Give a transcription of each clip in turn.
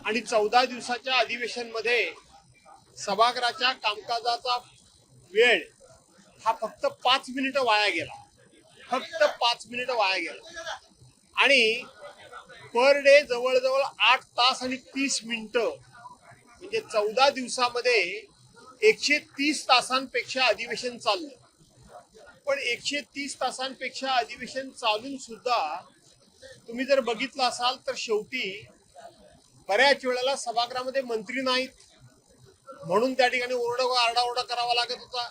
आणि 14 दिवसाच्या अधिवेशनमध्ये सभागृहाच्या कामकाजाचा वेळ हा फक्त 5 मिनिटं वाया गेला. फक्त 5 मिनिटं वाया गेला. आणि पर डे जवळजवळ 8 तास आणि 30 मिनिटं म्हणजे 14 दिवसामध्ये 130 तासांपेक्षा अधिवेशन चाललं. पण 130 तासांपेक्षा अधिवेशन चालून सुद्धा तुम्ही जर बघितलं असाल तर शेवटी बऱ्याच वेळेला सभागृहामध्ये मंत्री नाहीत म्हणून त्या ठिकाणी आरडाओरडा करावा लागत होता.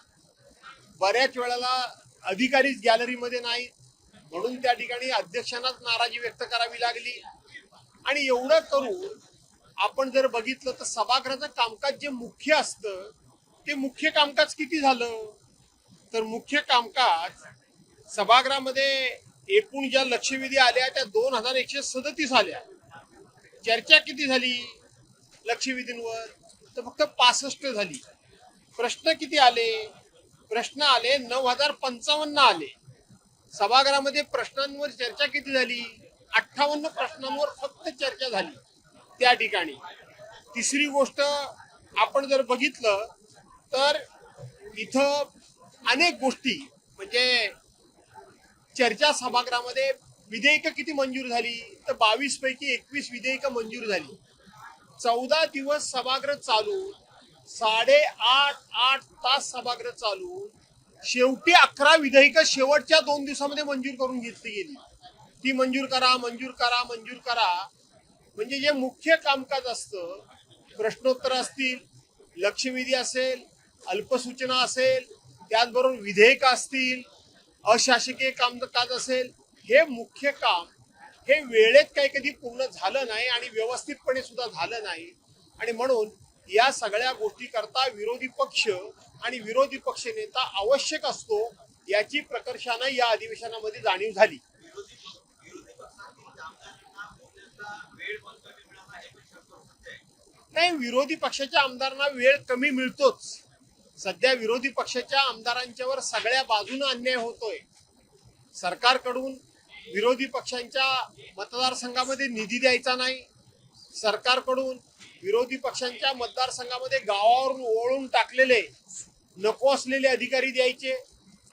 बऱ्याच वेळेला अधिकारीच गॅलरीमध्ये नाहीत म्हणून त्या ठिकाणी अध्यक्षांनाच नाराजी व्यक्त करावी लागली. आणि एवढं करून आपण जर बघितलं तर सभागृहाचं कामकाज जे मुख्य असतं ते मुख्य कामकाज किती झालं तर मुख्य कामकाज सभागृहामध्ये एकूण ज्या लक्षवेधी आल्या त्या 2137 आल्या. चर्चा किती झाली लक्षवेधींवर तर फक्त 65 झाली. प्रश्न किती आले प्रश्न आले 9055 आले. सभागृहामध्ये प्रश्नांवर चर्चा किती झाली 58 प्रश्नांवर फक्त चर्चा झाली त्या ठिकाणी. तिसरी गोष्ट आपण जर बघितलं तर इथं अनेक गोष्टी म्हणजे चर्चा सभागृहामध्ये विधेयक किती मंजूर झाली तर 22 पैकी 21 विधेयक मंजूर झाली. 14 दिवस सभागृह चालून 8.5 तास सभागृह चालून शेवटी 11 विधेयक शेवटच्या 2 दिवसामध्ये मंजूर करून घेतली गेली. ती मंजूर करा म्हणजे जे मुख्य कामकाज असतं प्रश्नोत्तर असतील लक्षवेधी असेल अल्पसूचना असेल त्याचबरोबर विधेयक असतील अशासकीय कामकाज असेल हे मुख्य काम हे वेळेत काही कधी पूर्ण झालं नाही आणि व्यवस्थितपणे सुद्धा झालं नाही. आणि म्हणून या सगळ्या गोष्टी करता विरोधी पक्ष आणि विरोधी पक्ष नेता आवश्यक असतो याची प्रकर्षानं या अधिवेशनामध्ये जाणीव झाली. नाही विरोधी पक्षाच्या आमदारांना वेळ कमी मिळतोच. सध्या विरोधी पक्षाच्या आमदारांच्यावर सगळ्या बाजूने अन्याय होतोय. सरकारकडून विरोधी पक्षांच्या मतदारसंघामध्ये निधी द्यायचा नाही. सरकारकडून विरोधी पक्षांच्या मतदारसंघामध्ये गावावरून ओळून टाकलेले नको असलेले अधिकारी द्यायचे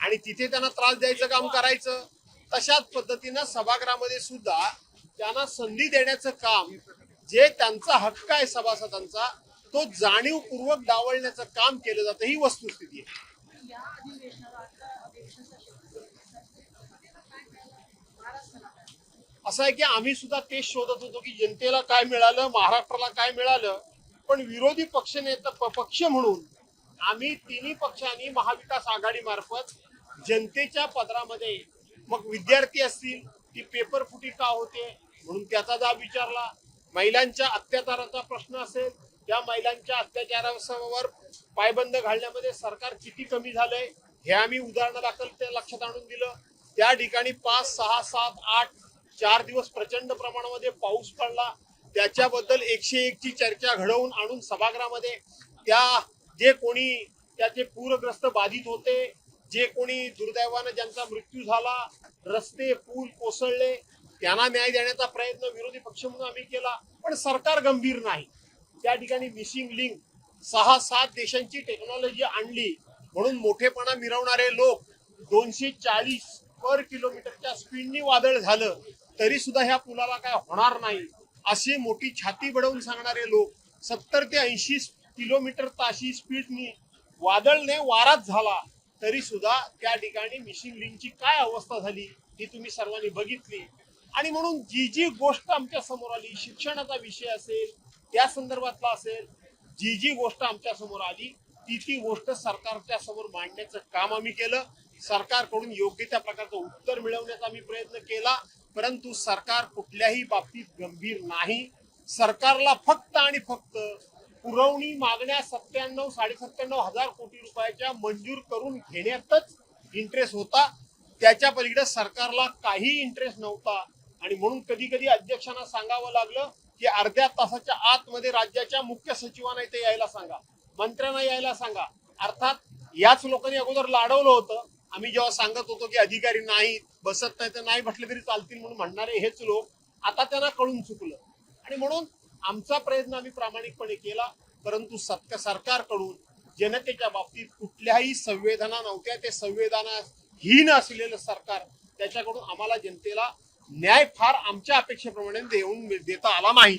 आणि तिथे त्यांना त्रास द्यायचं काम करायचं. तशाच पद्धतीनं सभागृहामध्ये सुद्धा त्यांना संधी देण्याचं काम जे त्यांचा हक्क आहे सभासदांचा तो जाणीवपूर्वक डावलण्याचं काम केलं जातं ही वस्तुस्थिती आहे. असं आहे की आम्ही सुद्धा तेच शोधत होतो की जनतेला काय मिळालं महाराष्ट्राला काय मिळालं. पण विरोधी पक्ष म्हणून आम्ही तिन्ही पक्षांनी महाविकास आघाडी मार्फत जनतेच्या पदरामध्ये मग विद्यार्थी असतील ती पेपर फुटी का होते म्हणून त्याचा जाब विचारला. महिलांच्या अत्याचाराचा प्रश्न असेल त्या महिलांच्या अत्याचारावर पायबंद घालण्यामध्ये सरकार किती कमी झालंय हे आम्ही उदाहरणादाखल ते लक्षात आणून दिलं. त्या ठिकाणी 5, 6, 7, 8 4 दिवस प्रचंड प्रमाणामध्ये पाऊस पडला त्याच्याबद्दल 101 ची चर्चा घडवून आणून सभागृहामध्ये त्या जे कोणी त्याचे पूरग्रस्त बाधित होते जे कोणी दुर्दैवानं ज्यांचा मृत्यू झाला रस्ते पूल कोसळले त्यांना न्याय देण्याचा प्रयत्न विरोधी पक्ष म्हणून आम्ही केला. पण सरकार गंभीर नाही. त्या ठिकाणी मिसिंग लिंक 6-7 देशांची टेक्नॉलॉजी आणली म्हणून मोठेपणा मिरवणारे लोक 240 पर किलोमीटरच्या स्पीडनी वादळ झालं तरी सुद्धा ह्या पुलाला काय होणार नाही अशी मोठी छाती बडवून सांगणारे लोक 70 ते 80 किलोमीटर ताशी स्पीडनी वादळने वाराच झाला तरी सुद्धा त्या ठिकाणी मिसिंग लिंकची काय अवस्था झाली ही तुम्ही सर्वांनी बघितली. आणि म्हणून जी गोष्ट आमच्या समोर आली शिक्षणाचा विषय असेल त्या संदर्भातला असेल जी गोष्ट आमच्या समोर आली ती गोष्ट सरकारच्या समोर मांडण्याचं काम आम्ही केलं. सरकारकडून योग्य त्या प्रकारचं उत्तर मिळवण्याचा आम्मी प्रयत्न केला. परंतु सरकार कुठल्याही बाबतीत गंभीर नाही. सरकारला फक्त आणि फक्त पुरवणी मागण्या 97-97 हजार कोटी रुपयाच्या मंजूर करून घेण्यातच इंटरेस्ट होता. त्याच्या पलीकडे सरकारला काही इंटरेस्ट नव्हता. आणि म्हणून कधी कधी अध्यक्षांना सांगावं लागलं की अर्ध्या तासाच्या आतमध्ये राज्याच्या मुख्य सचिवांना इथे यायला सांगा मंत्र्यांना यायला सांगा. अर्थात याच लोकांनी अगोदर लाडवलं होतं. आम्ही जेव्हा सांगत होतो की अधिकारी नाहीत बसत नाही तर नाही म्हटलं तरी चालतील म्हणून म्हणणारे हेच लोक आता त्यांना कळून चुकलं. आणि म्हणून आमचा प्रयत्न आम्ही प्रामाणिकपणे केला, परंतु सरकारकडून जनतेच्या बाबतीत कुठल्याही संवेदना नव्हत्या. ते संवेदनाहीन असलेलं सरकार, त्याच्याकडून आम्हाला जनतेला न्याय फार आमच्या अपेक्षेप्रमाणे देता आला नाही.